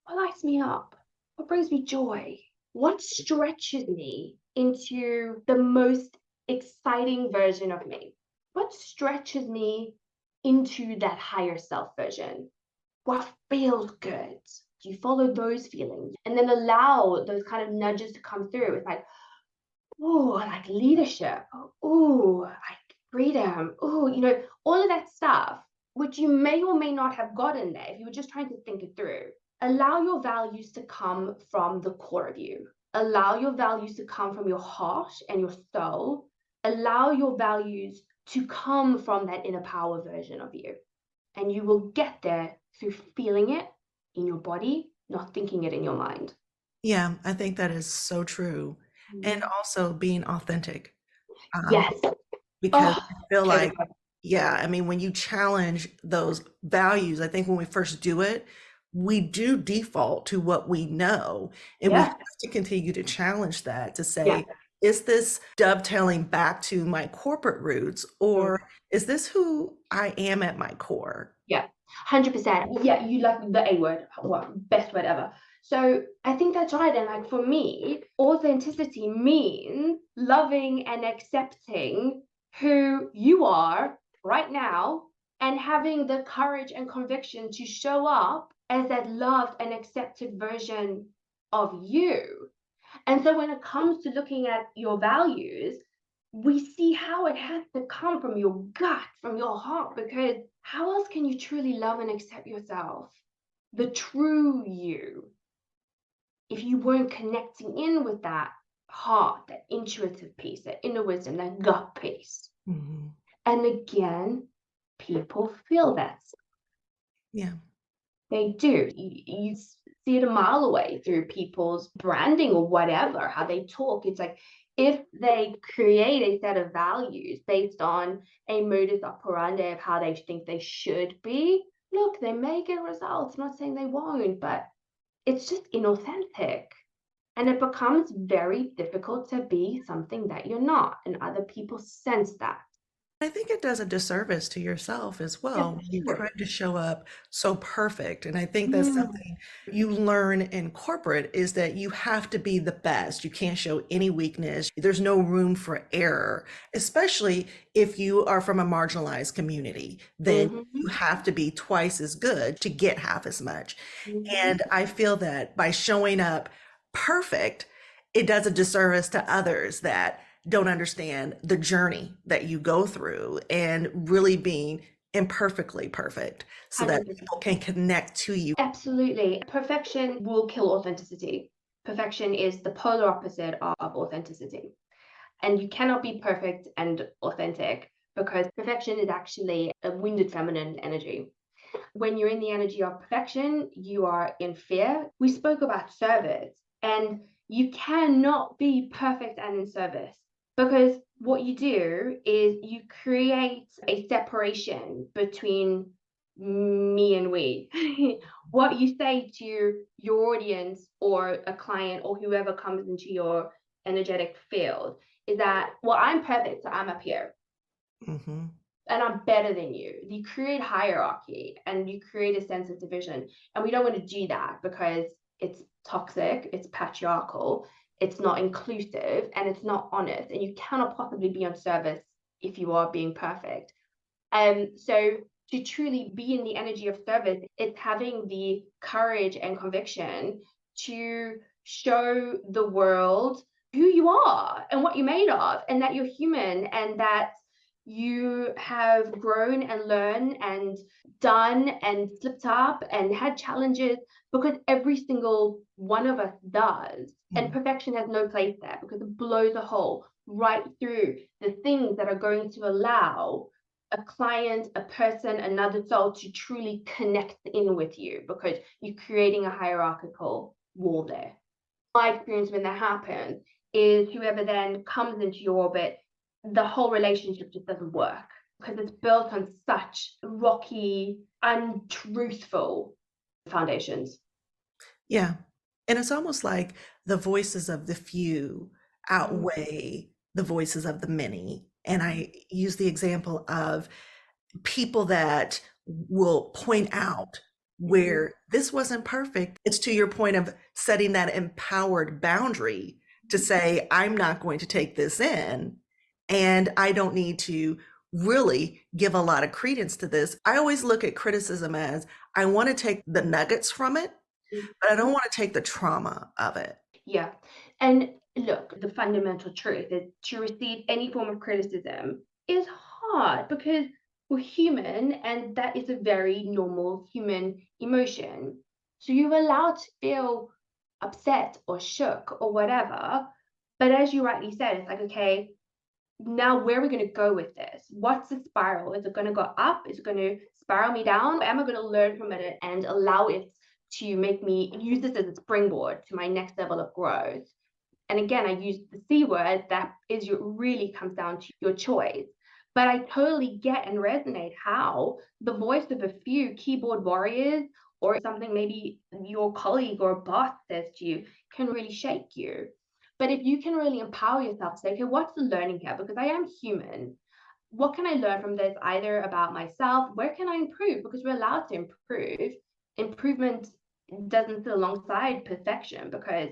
Speaker 2: what lights me up? What brings me joy? What stretches me into the most exciting version of me? What stretches me into that higher self version? What feels good? Do you follow those feelings? And then allow those kind of nudges to come through. It's like, oh, I like leadership. Oh, I like freedom. Oh, all of that stuff, which you may or may not have gotten there if you were just trying to think it through. Allow your values to come from the core of you. Allow your values to come from your heart and your soul. Allow your values to come from that inner power version of you. And you will get there through feeling it in your body, not thinking it in your mind.
Speaker 1: Yeah, I think that is so true. And also being authentic. Um,
Speaker 2: Yes.
Speaker 1: because
Speaker 2: Oh,
Speaker 1: I feel like,
Speaker 2: favorite part.
Speaker 1: yeah, I mean, when you challenge those values, I think when we first do it, we do default to what we know. And we have
Speaker 2: Yeah.
Speaker 1: to continue to challenge that to
Speaker 2: Yeah.
Speaker 1: say, is this dovetailing back to my corporate roots,
Speaker 2: Mm.
Speaker 1: or is this who I am at my core?
Speaker 2: Yeah. 100%. Yeah, you like the A word. Well, best word ever. So I think that's right. And like for me, authenticity means loving and accepting who you are right now and having the courage and conviction to show up as that loved and accepted version of you. And so when it comes to looking at your values, we see how it has to come from your gut, from your heart, because how else can you truly love and accept yourself, the true you, if you weren't connecting in with that heart, that intuitive piece, that inner wisdom, that gut piece?
Speaker 1: Mhm.
Speaker 2: And again, people feel that.
Speaker 1: Yeah.
Speaker 2: They do. You see it a mile away through people's branding or whatever, how they talk. It's like if they create a set of values based on a modus operandi of how they think they should be, look, they may get results. I'm not saying they won't, but it's just inauthentic. And it becomes very difficult to be something that you're not. And other people sense that.
Speaker 1: I think it does a disservice to yourself as
Speaker 2: Yeah,
Speaker 1: well
Speaker 2: for
Speaker 1: when you
Speaker 2: sure.
Speaker 1: try to show up so perfect. And I think that's
Speaker 2: Mm,
Speaker 1: something you learn in corporate is that you have to be the best. You can't show any weakness. There's no room for error, especially if you are from a marginalized community. Then
Speaker 2: mhm,
Speaker 1: you have to be twice as good to get half as much.
Speaker 2: mhm.
Speaker 1: And I feel that by showing up perfect, it does a disservice to others that don't understand the journey that you go through and really being imperfectly perfect so that
Speaker 2: 100%.
Speaker 1: people can connect to you.
Speaker 2: Absolutely. Perfection will kill authenticity. Perfection is the polar opposite of authenticity. And you cannot be perfect and authentic because perfection is actually a wounded feminine energy. When you're in the energy of perfection, you are in fear. We spoke about service, and you cannot be perfect and in service because what you do is you create a separation between me and we. What you say to your audience or a client or whoever comes into your energetic field is that, well, I'm perfect, so I'm up here
Speaker 1: Mhm.
Speaker 2: and I'm better than you. You create hierarchy and you create a sense of division. And we don't want to do that because it's toxic, it's patriarchal, it's not inclusive, and it's not honest. And you cannot possibly be on service if you are being perfect. So to truly be in the energy of service, it's having the courage and conviction to show the world who you are and what you're made of, and that you're human, and that you have grown and learned and done and slipped up and had challenges, because every single one of us does. And
Speaker 1: Mhm.
Speaker 2: perfection has no place there because it blows a hole right through the things that are going to allow a client, a person, another soul to truly connect in with you, because you're creating a hierarchical wall there. My experience when that happens is whoever then comes into your orbit, the whole relationship just doesn't work because it's built on such rocky, untruthful foundations.
Speaker 1: Yeah. And it's almost like the voices of the few
Speaker 2: Mm,
Speaker 1: outweigh the voices of the many. And I use the example of people that will point out
Speaker 2: mhm,
Speaker 1: where this wasn't perfect. It's to your point of setting that empowered boundary to say, I'm not going to take this in, and I don't need to really give a lot of credence to this. I always look at criticism as I want to take the nuggets from it, but I don't
Speaker 2: mhm.
Speaker 1: want to take the trauma of it.
Speaker 2: Yeah. And look, the fundamental truth is to receive any form of criticism is hard because we're human and that is a very normal human emotion. So you're allowed to feel upset or shook or whatever. But as you rightly said, it's like, okay, now where are we going to go with this? What's the spiral? Is it going to go up? Is it going to spiral me down? Or am I going to learn from it and allow it to make me use this as a springboard to my next level of growth? And again, I use the C word, that is your really comes down to your choice. But I totally get and resonate how the voice of a few keyboard warriors or something maybe your colleague or boss says to you can really shake you. But if you can really empower yourself to say, okay, what's the learning here? Because I am human. What can I learn from this, either about myself? Where can I improve? Because we're allowed to improve. Improvement doesn't sit alongside perfection because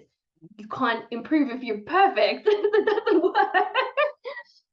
Speaker 2: you can't improve if you're perfect. It doesn't work.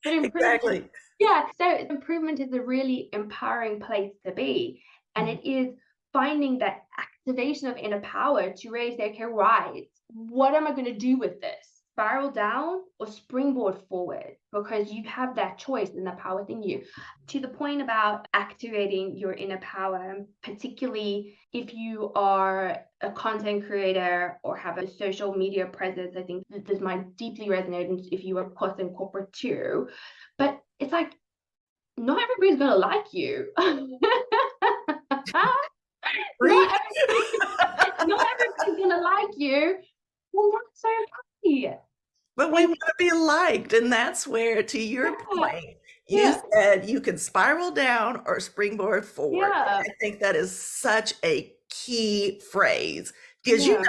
Speaker 2: But improvement,
Speaker 1: Exactly.
Speaker 2: yeah. So improvement is a really empowering place to be. And
Speaker 1: Mhm.
Speaker 2: it is finding that activation of inner power to raise their, okay, right, what am I going to do with this? Spiral down or springboard forward? Because you have that choice and that power within you. To the point about activating your inner power, particularly if you are a content creator or have a social media presence, I think this might deeply resonate if you are, of course, in corporate too. But it's like, not everybody's gonna like you. Not
Speaker 1: Preach.
Speaker 2: everybody, not everybody's gonna like you. Well, that's okay.
Speaker 1: But we
Speaker 2: And
Speaker 1: want to be liked. And that's where, to your
Speaker 2: yeah,
Speaker 1: point, you
Speaker 2: yeah,
Speaker 1: said you can spiral down or springboard forward.
Speaker 2: yeah,
Speaker 1: I think that is such a key phrase because,
Speaker 2: yeah.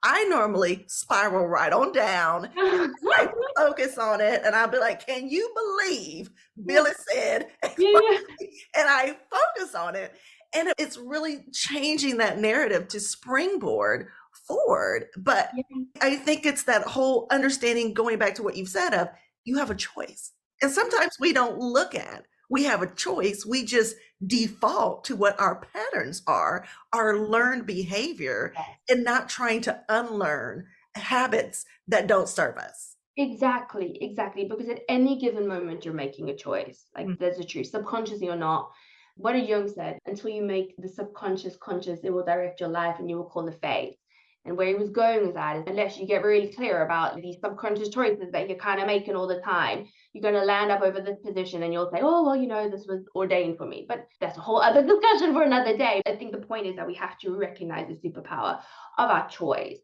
Speaker 1: I normally spiral right on down and I focus on it. And I'll be like, can you believe
Speaker 2: Yeah,
Speaker 1: Billy said, and
Speaker 2: yeah,
Speaker 1: I focus on it. And it's really changing that narrative to springboard forward. But
Speaker 2: yeah,
Speaker 1: I think it's that whole understanding, going back to what you've said, of you have a choice. And sometimes we don't look at we have a choice. We just default to what our patterns are, our learned behavior,
Speaker 2: yeah.
Speaker 1: and not trying to unlearn habits that don't serve us.
Speaker 2: Exactly, exactly. Because at any given moment, you're making a choice. Like,
Speaker 1: Mm.
Speaker 2: there's a truth, subconsciously or not. What a Jung said, until you make the subconscious conscious, it will direct your life and you will call the fate. And where he was going with that is, unless you get really clear about these subconscious choices that you're kind of making all the time, you're going to land up over this position and you'll say, oh, well, this was ordained for me. But that's a whole other discussion for another day. I think the point is that we have to recognize the superpower of our choice,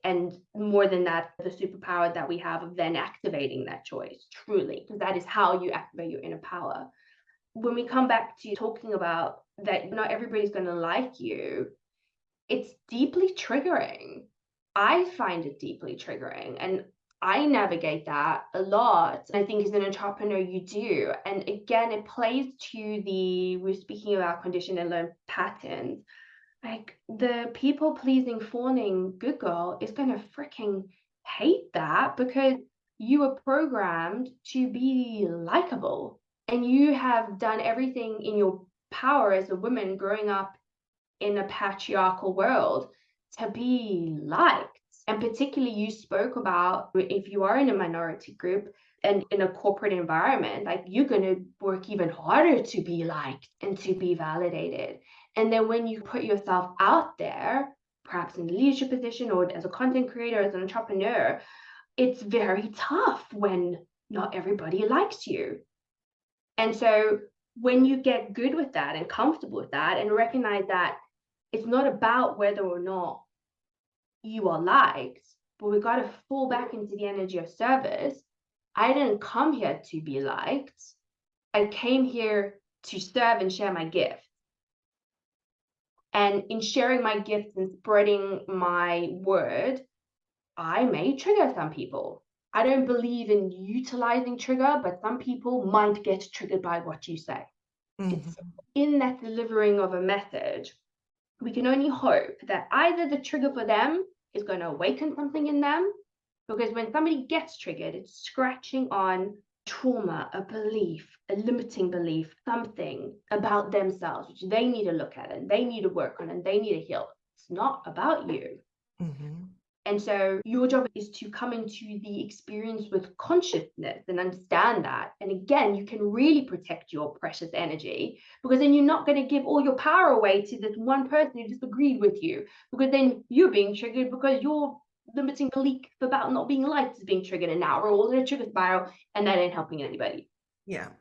Speaker 2: and more than that, the superpower that we have of then activating that choice, truly, because that is how you activate your inner power. When we come back to talking about that not everybody's going to like you, it's deeply triggering. I find it deeply triggering, and I navigate that a lot. I think as an entrepreneur, you do. And again, it plays to we're speaking about conditioned and learned patterns. Like, the people pleasing, fawning good girl is gonna freaking hate that because you were programmed to be likable, and you have done everything in your power as a woman growing up in a patriarchal world to be liked. And particularly, you spoke about if you are in a minority group and in a corporate environment, like, you're going to work even harder to be liked and to be validated. And then when you put yourself out there, perhaps in a leadership position or as a content creator, as an entrepreneur, it's very tough when not everybody likes you. And so when you get good with that and comfortable with that and recognize that it's not about whether or not you are liked, but we got to fall back into the energy of service. I didn't come here to be liked. I came here to serve and share my gift. And in sharing my gifts and spreading my word, I may trigger some people. I don't believe in utilizing trigger, but some people might get triggered by what you say. It's
Speaker 1: Mhm.
Speaker 2: in that delivering of a message, we can only hope that either the trigger for them is going to awaken something in them, because when somebody gets triggered, it's scratching on trauma, a belief, a limiting belief, something about themselves, which they need to look at and they need to work on and they need to heal. It's not about you.
Speaker 1: Mhm.
Speaker 2: And so your job is to come into the experience with consciousness and understand that. And again, you can really protect your precious energy, because then you're not going to give all your power away to this one person who disagreed with you, because then you're being triggered because your limiting belief about not being liked is being triggered, and now we're all in a trigger spiral, and that ain't helping anybody.
Speaker 1: Yeah.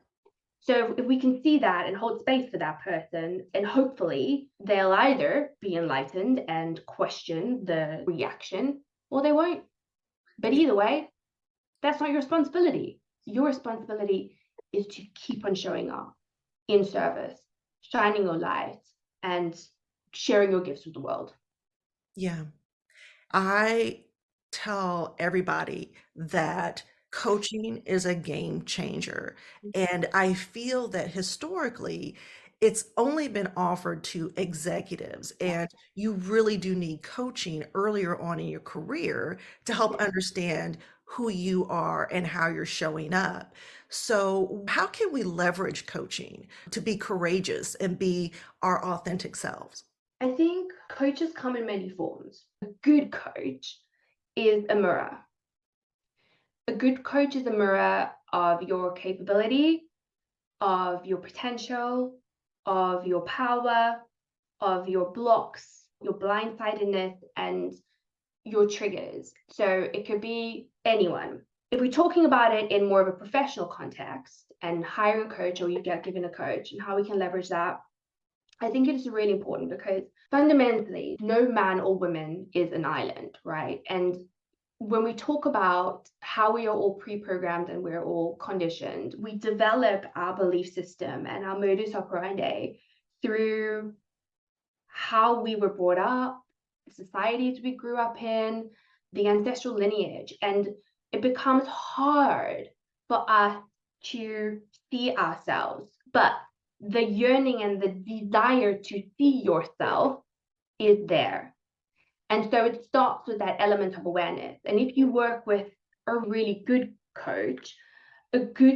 Speaker 2: So if we can see that and hold space for that person, and hopefully they'll either be enlightened and question the reaction, or they won't. But
Speaker 1: Yeah.
Speaker 2: either way, that's not your responsibility. Your responsibility is to keep on showing up in service, shining your light, and sharing your gifts with the world.
Speaker 1: Yeah. I tell everybody that coaching is a game changer. And I feel that historically, it's only been offered to executives, and you really do need coaching earlier on in your career to help
Speaker 2: Yeah.
Speaker 1: understand who you are and how you're showing up. So, how can we leverage coaching to be courageous and be our authentic selves?
Speaker 2: I think coaches come in many forms. A good coach is a mirror. A good coach is a mirror of your capability, of your potential, of your power, of your blocks, your blindsidedness, and your triggers. So it could be anyone. If we're talking about it in more of a professional context and hiring a coach, or you get given a coach, and how we can leverage that, I think it is really important, because fundamentally, no man or woman is an island, right? And when we talk about how we are all pre-programmed and we're all conditioned, we develop our belief system and our modus operandi through how we were brought up, the societies we grew up in, the ancestral lineage. And it becomes hard for us to see ourselves. But the yearning and the desire to see yourself is there. And so it starts with that element of awareness. And if you work with a really a good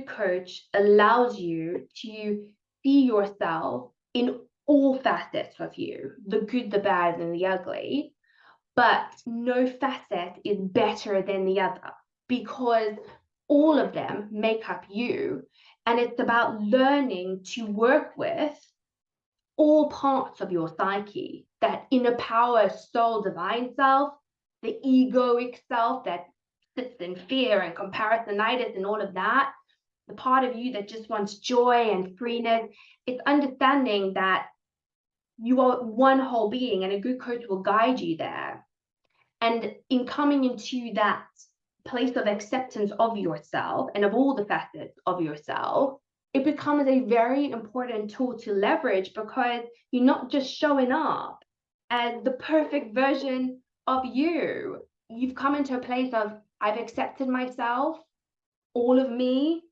Speaker 2: coach allows you to see yourself in all facets of you, the good, the bad, and the ugly. But no facet is better than the other, because all of them make up you. And it's about learning to work with all parts of your psyche, that inner power, soul, divine self, the egoic self that sits in fear and comparisonitis and all of that, the part of you that just wants joy and freeness. It's understanding that you are one whole being, and a good coach will guide you there. And in coming into that place of acceptance of yourself and of all the facets of yourself, it becomes a very important tool to leverage, because you're not just showing up as the perfect version of you. You've come into a place of, I've accepted myself, all of me.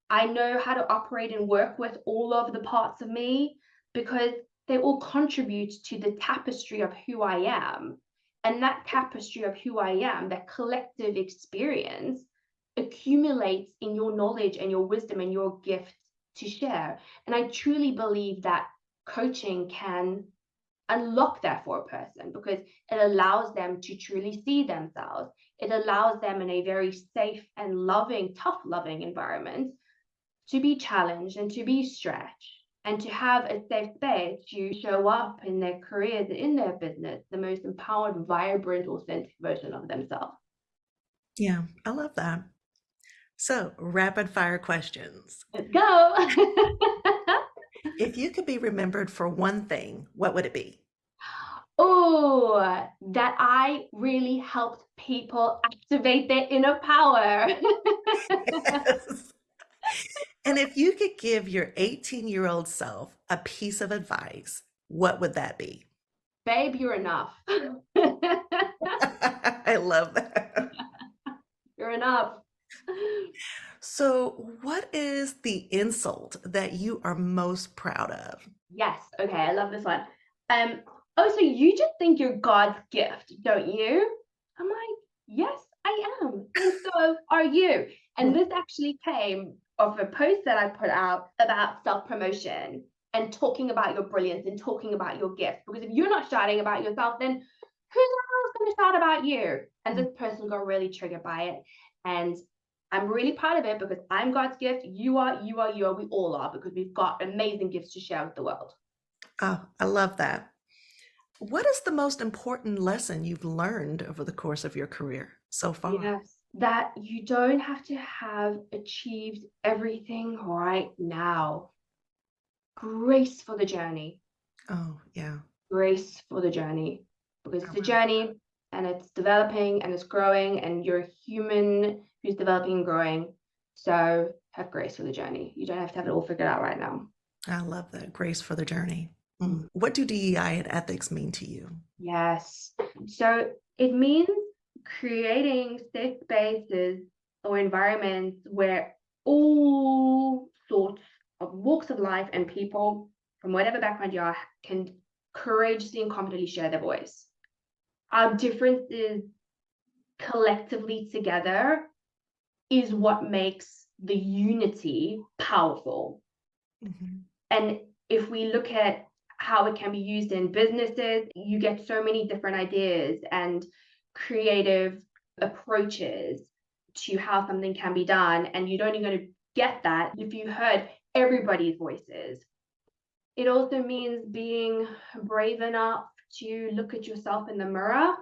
Speaker 2: I know how to operate and work with all of the parts of me, because they all contribute to the tapestry of who I am. And that tapestry of who I am, that collective experience, accumulates in your knowledge and your wisdom and your gift to share. And I truly believe that coaching can unlock that for a person, because it allows them to truly see themselves. It allows them in a very safe and loving, tough loving environment to be challenged and to be stretched, and to have a safe space to show up in their careers, in their business, the most empowered, vibrant, authentic version of themselves.
Speaker 1: Yeah, I love that. So, rapid fire questions.
Speaker 2: Let's go.
Speaker 1: If you could be remembered for one thing, what would it be?
Speaker 2: Oh, that I really helped people activate their inner power.
Speaker 1: Yes. And if you could give your 18-year-old self a piece of advice, what would that be?
Speaker 2: Babe, you're enough.
Speaker 1: I love that.
Speaker 2: You're enough.
Speaker 1: So, what is the insult that you are most proud of?
Speaker 2: Yes. Okay. I love this one. Um, oh, so you just think you're God's gift, don't you? I'm like, yes, I am. And so are you. And
Speaker 1: Mm.
Speaker 2: this actually came of a post that I put out about self-promotion and talking about your brilliance and talking about your gift. Because if you're not shouting about yourself, then who's else going to shout about you? And
Speaker 1: Mm.
Speaker 2: this person got really triggered by it. And I'm really proud of it because I'm God's gift. You are, you are, you are. We all are because we've got amazing gifts to share with the world.
Speaker 1: Oh, I love that. What is the most important lesson you've learned over the course of your career so far?
Speaker 2: Yes, that you don't have to have achieved everything right now. Grace for the journey.
Speaker 1: Oh, yeah.
Speaker 2: Grace for the journey. Because
Speaker 1: I
Speaker 2: it's a
Speaker 1: love
Speaker 2: journey and it's developing and it's growing, and you're a human who's developing and growing. So have grace for the journey. You don't have to have it all figured out right now.
Speaker 1: I love that. Grace for the journey. What do DEI and ethics mean to you?
Speaker 2: Yes. So it means creating safe spaces or environments where all sorts of walks of life and people from whatever background you are can courageously and confidently share their voice. Our differences collectively together is what makes the unity powerful.
Speaker 1: Mhm.
Speaker 2: And if we look at how it can be used in businesses, you get so many different ideas and creative approaches to how something can be done. And you're only going to get that if you heard everybody's voices. It also means being brave enough to look at yourself in the mirror,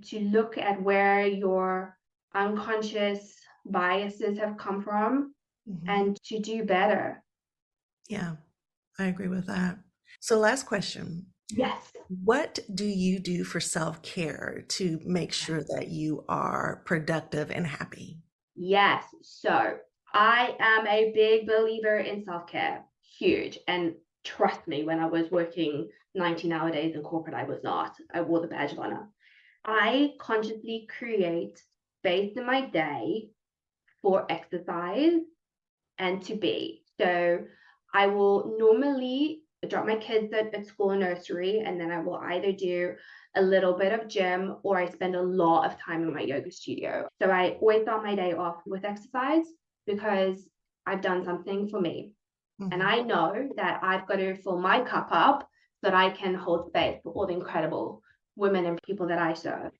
Speaker 2: to look at where your unconscious biases have come from,
Speaker 1: Mhm.
Speaker 2: and to do better.
Speaker 1: Yeah, I agree with that. So, last question.
Speaker 2: Yes.
Speaker 1: What do you do for self-care to make sure that you are productive and happy?
Speaker 2: Yes. So I am a big believer in self-care. Huge. And trust me, when I was working 19-hour days in corporate, I was not. I wore the badge of honor. I consciously create space in my day for exercise and to be. So I will normally drop my kids at school and nursery, and then I will either do a little bit of gym or I spend a lot of time in my yoga studio. So I always start my day off with exercise because I've done something for me. And
Speaker 1: Mhm.
Speaker 2: I know that I've got to fill my cup up so that I can hold space for all the incredible women and people that I serve.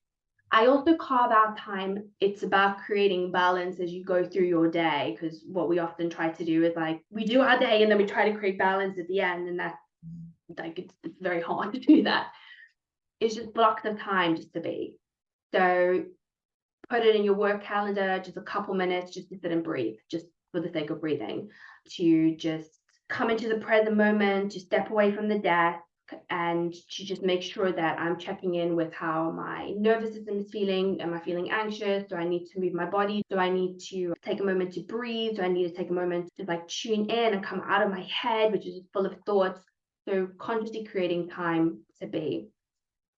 Speaker 2: I also carve out time. It's about creating balance as you go through your day, because what we often try to do is like we do our day and then we try to create balance at the end, and that's like it's very hard to do that. It's just blocks of time just to be. So put it in your work calendar, just a couple minutes just to sit and breathe, just for the sake of breathing, to just come into the present moment, to step away from the desk, and to just make sure that I'm checking in with how my nervous system is feeling. Am I feeling anxious? Do I need to move my body? Do I need to take a moment to breathe? Do I need to take a moment to like tune in and come out of my head, which is just full of thoughts? So consciously creating time to be.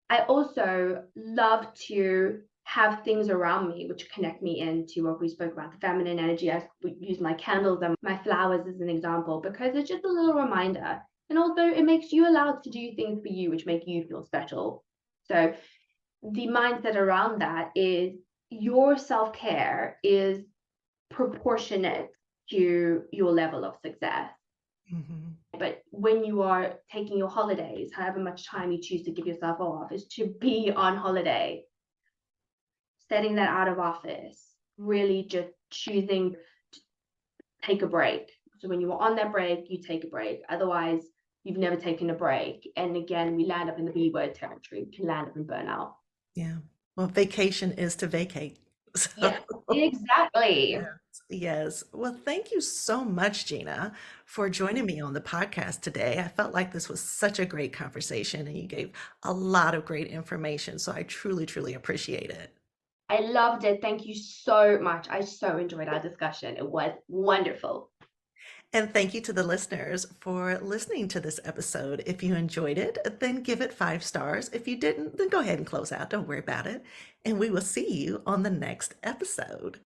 Speaker 2: I also love to have things around me which connect me into what we spoke about, the feminine energy. I use my candles and my flowers as an example because it's just a little reminder. And also, it makes you allowed to do things for you which make you feel special. So, the mindset around that is your self care is proportionate to your level of success.
Speaker 1: Mhm.
Speaker 2: But when you are taking your holidays, however much time you choose to give yourself off, is to be on holiday, setting that out of office, really just choosing to take a break. So when you are on that break, you take a break. Otherwise, you've never taken a break. And again, we land up in the B word territory. We can land up in burnout.
Speaker 1: Yeah. Well, vacation is to vacate. So,
Speaker 2: Yeah, exactly.
Speaker 1: yes, yes. Well, thank you so much, Gina, for joining me on the podcast today. I felt like this was such a great conversation and you gave a lot of great information. So I truly, truly appreciate it.
Speaker 2: I loved it. Thank you so much. I so enjoyed our discussion. It was wonderful.
Speaker 1: And thank you to the listeners for listening to this episode. If you enjoyed it, then give it 5 stars. If you didn't, then go ahead and close out. Don't worry about it. And we will see you on the next episode.